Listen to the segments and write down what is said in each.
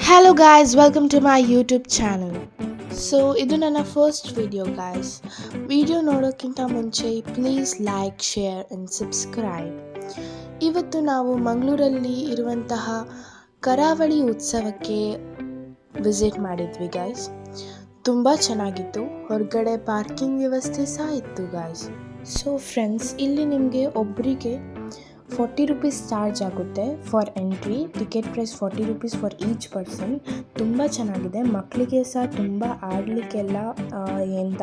Hello guys, welcome to my YouTube channel. So ಇದು ನನ್ನ first video guys. Video ನೋಡೋಕ್ಕಿಂತ ಮುಂಚೆ please like, share and subscribe. ಇವತ್ತು ನಾವು ಮಂಗಳೂರಲ್ಲಿ ಇರುವಂತಹ ಕರಾವಳಿ ಉತ್ಸವಕ್ಕೆ ವಿಸಿಟ್ ಮಾಡಿದ್ವಿ ಗಾಯ್ಸ್. ತುಂಬ ಚೆನ್ನಾಗಿತ್ತು. ಹೊರಗಡೆ ಪಾರ್ಕಿಂಗ್ ವ್ಯವಸ್ಥೆ ಸಹ ಇತ್ತು ಗಾಯ್ಸ್. ಸೊ ಫ್ರೆಂಡ್ಸ್, ಇಲ್ಲಿ ನಿಮಗೆ ಒಬ್ಬರಿಗೆ 40 ರೂಪೀಸ್ ಚಾರ್ಜ್ ಆಗುತ್ತೆ for entry. Ticket price 40 rupees for each person. ತುಂಬ ಚೆನ್ನಾಗಿದೆ. ಮಕ್ಕಳಿಗೆ ಸಹ ತುಂಬ ಆಡಲಿಕ್ಕೆಲ್ಲ ಎಂಥ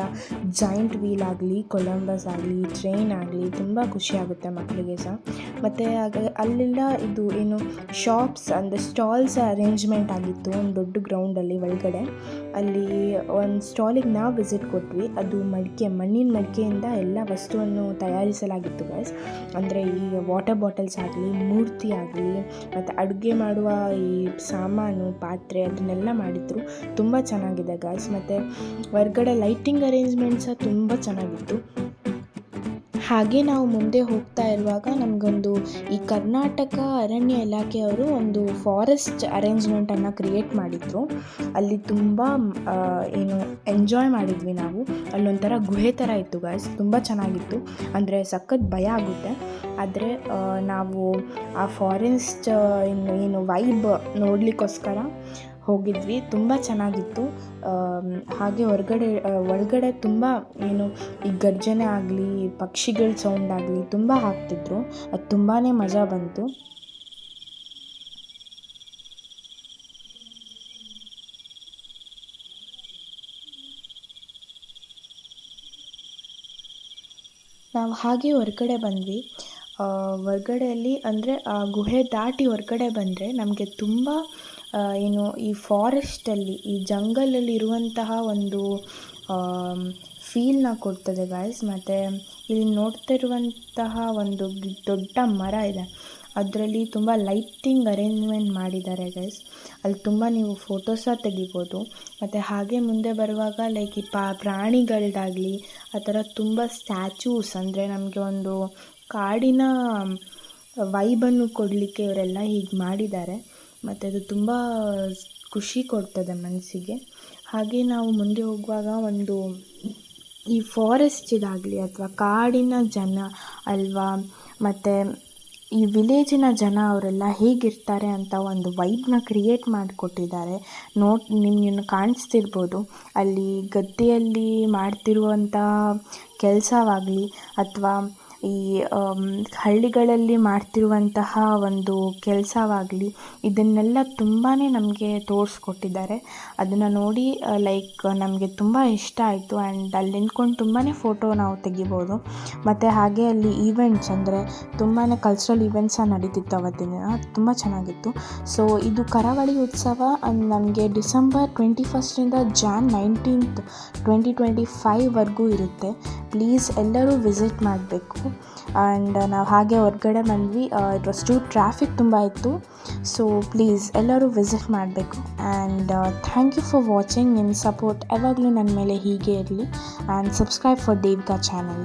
ಜಾಯಿಂಟ್ ವೀಲ್ ಆಗಲಿ, ಕೊಲಂಬಸ್ ಆಗಲಿ, ಟ್ರೈನ್ ಆಗಲಿ ತುಂಬ ಖುಷಿಯಾಗುತ್ತೆ ಮಕ್ಕಳಿಗೆ ಸಹ. ಮತ್ತು ಅಲ್ಲೆಲ್ಲ ಇದು ಏನು ಶಾಪ್ಸ್ ಅಂದರೆ ಸ್ಟಾಲ್ಸ್ ಅರೇಂಜ್ಮೆಂಟ್ ಆಗಿತ್ತು ಒಂದು ದೊಡ್ಡ ಗ್ರೌಂಡಲ್ಲಿ ಒಳಗಡೆ. ಅಲ್ಲಿ ಒಂದು ಸ್ಟಾಲಿಗೆ ನಾವು ವಿಸಿಟ್ ಕೊಟ್ವಿ. ಅದು ಮಣ್ಣಿನ ಮಡಿಕೆಯಿಂದ ಎಲ್ಲ ವಸ್ತುವನ್ನು ತಯಾರಿಸಲಾಗಿತ್ತು ಗೈಸ್. ಅಂದರೆ ಈ ವಾಟರ್ ಬಾಟಲ್ಸ್ ಆಗಲಿ, ಮೂರ್ತಿ ಆಗಲಿ, ಮತ್ತು ಅಡುಗೆ ಮಾಡುವ ಈ ಸಾಮಾನು, ಪಾತ್ರೆ ಅದನ್ನೆಲ್ಲ ಮಾಡಿದ್ರು. ತುಂಬ ಚೆನ್ನಾಗಿದೆ ಗಾಯ್ಸ್. ಮತ್ತು ಹೊರಗಡೆ ಲೈಟಿಂಗ್ ಅರೇಂಜ್ಮೆಂಟ್ ಸಹ ತುಂಬ ಚೆನ್ನಾಗಿತ್ತು. ಹಾಗೆ ನಾವು ಮುಂದೆ ಹೋಗ್ತಾ ಇರುವಾಗ ನಮಗೊಂದು ಈ ಕರ್ನಾಟಕ ಅರಣ್ಯ ಇಲಾಖೆಯವರು ಒಂದು ಫಾರೆಸ್ಟ್ ಅರೇಂಜ್ಮೆಂಟನ್ನು ಕ್ರಿಯೇಟ್ ಮಾಡಿದರು. ಅಲ್ಲಿ ತುಂಬ ಎಂಜಾಯ್ ಮಾಡಿದ್ವಿ ನಾವು. ಅಲ್ಲೊಂಥರ ಗುಹೆ ಥರ ಇತ್ತು ಗಾಯ್ಸ್. ತುಂಬ ಚೆನ್ನಾಗಿತ್ತು. ಅಂದರೆ ಸಖತ್ ಭಯ ಆಗುತ್ತೆ. ಆದರೆ ನಾವು ಆ ಫಾರೆಸ್ಟ್ ಏನು ವೈಬ್ ನೋಡಲಿಕ್ಕೋಸ್ಕರ ಹೋಗಿದ್ವಿ. ತುಂಬ ಚೆನ್ನಾಗಿತ್ತು. ಹಾಗೆ ಒಳಗಡೆ ತುಂಬ ಈ ಗರ್ಜನೆ ಆಗಲಿ, ಪಕ್ಷಿಗಳ ಸೌಂಡ್ ಆಗಲಿ ತುಂಬ ಹಾಕ್ತಿದ್ರು. ಅದು ತುಂಬಾ ಮಜಾ ಬಂತು. ನಾವು ಹಾಗೆ ಹೊರಗಡೆ ಬಂದ್ವಿ. ಹೊರಗಡೆಯಲ್ಲಿ ಅಂದರೆ ಆ ಗುಹೆ ದಾಟಿ ಹೊರಗಡೆ ಬಂದರೆ ನಮಗೆ ತುಂಬ ಈ ಫಾರೆಸ್ಟಲ್ಲಿ, ಈ ಜಂಗಲಲ್ಲಿ ಇರುವಂತಹ ಒಂದು ಫೀಲ್ನ ಕೊಡ್ತದೆ ಗಾಯ್ಸ್. ಮತ್ತು ಇಲ್ಲಿ ನೋಡ್ತಿರುವಂತಹ ಒಂದು ದೊಡ್ಡ ಮರ ಇದೆ. ಅದರಲ್ಲಿ ತುಂಬ ಲೈಟಿಂಗ್ ಅರೇಂಜ್ಮೆಂಟ್ ಮಾಡಿದ್ದಾರೆ ಗೈಸ್. ಅಲ್ಲಿ ತುಂಬ ನೀವು ಫೋಟೋಸ ತೆಗಿಬೋದು. ಮತ್ತು ಹಾಗೆ ಮುಂದೆ ಬರುವಾಗ ಲೈಕ್ ಈ ಪ್ರಾಣಿಗಳದ್ದಾಗಲಿ ಆ ಥರ ತುಂಬ ಸ್ಟ್ಯಾಚ್ಯೂಸ್, ಅಂದರೆ ನಮಗೆ ಒಂದು ಕಾಡಿನ ವೈಬನ್ನು ಕೊಡಲಿಕ್ಕೆ ಇವರೆಲ್ಲ ಹೀಗೆ ಮಾಡಿದ್ದಾರೆ. ಮತ್ತು ಅದು ತುಂಬ ಖುಷಿ ಕೊಡ್ತದೆ ಮನಸ್ಸಿಗೆ. ಹಾಗೆ ನಾವು ಮುಂದೆ ಹೋಗುವಾಗ ಒಂದು ಈ ಫಾರೆಸ್ಟ್ ಇದಾಗಲಿ ಅಥವಾ ಕಾಡಿನ ಜನ ಅಲ್ವಾ, ಮತ್ತು ಈ ವಿಲೇಜಿನ ಜನ ಅವರೆಲ್ಲ ಹೇಗಿರ್ತಾರೆ ಅಂತ ಒಂದು ವೈಬ್ನ ಕ್ರಿಯೇಟ್ ಮಾಡಿಕೊಟ್ಟಿದ್ದಾರೆ. ನಿಮ್ಗೆ ಕಾಣಿಸ್ತಿರ್ಬೋದು. ಅಲ್ಲಿ ಗದ್ದೆಯಲ್ಲಿ ಮಾಡ್ತಿರುವಂಥ ಕೆಲಸವಾಗಲಿ ಅಥವಾ ಈ ಹಳ್ಳಿಗಳಲ್ಲಿ ಮಾಡ್ತಿರುವಂತಹ ಒಂದು ಕೆಲಸವಾಗಲಿ, ಇದನ್ನೆಲ್ಲ ತುಂಬಾ ನಮಗೆ ತೋರಿಸ್ಕೊಟ್ಟಿದ್ದಾರೆ. ಅದನ್ನು ನೋಡಿ ಲೈಕ್ ನಮಗೆ ತುಂಬ ಇಷ್ಟ ಆಯಿತು. ಆ್ಯಂಡ್ ಅಲ್ಲಿ ನಿಂತ್ಕೊಂಡು ತುಂಬಾ ಫೋಟೋ ನಾವು ತೆಗಿಬೋದು. ಮತ್ತು ಹಾಗೆ ಅಲ್ಲಿ ಈವೆಂಟ್ಸ್, ಅಂದರೆ ತುಂಬಾ ಕಲ್ಚರಲ್ ಈವೆಂಟ್ಸ ನಡೀತಿತ್ತು ಅವತ್ತಿನ ದಿನ. ತುಂಬ ಚೆನ್ನಾಗಿತ್ತು. ಸೊ ಇದು ಕರಾವಳಿ ಉತ್ಸವ ನಮಗೆ ಡಿಸೆಂಬರ್ 21st ಜಾನ್ 19th 2025ವರೆಗೂ ಇರುತ್ತೆ. ಪ್ಲೀಸ್ ಎಲ್ಲರೂ ವಿಸಿಟ್ ಮಾಡಬೇಕು. ಆ್ಯಂಡ್ ನಾವು ಹಾಗೆ ಹೊರಗಡೆ ಬಂದ್ವಿ. ಇಟ್ ವಾಸ್ ಟ್ರಾಫಿಕ್ ತುಂಬ ಇತ್ತು. ಸೊ ಪ್ಲೀಸ್ ಎಲ್ಲರೂ ವಿಸಿಟ್ ಮಾಡಬೇಕು. And thank you for watching. ನಿಮ್ಮ ಸಪೋರ್ಟ್ ಯಾವಾಗಲೂ ನನ್ನ ಮೇಲೆ ಹೀಗೆ ಇರಲಿ. And subscribe for Devika channel.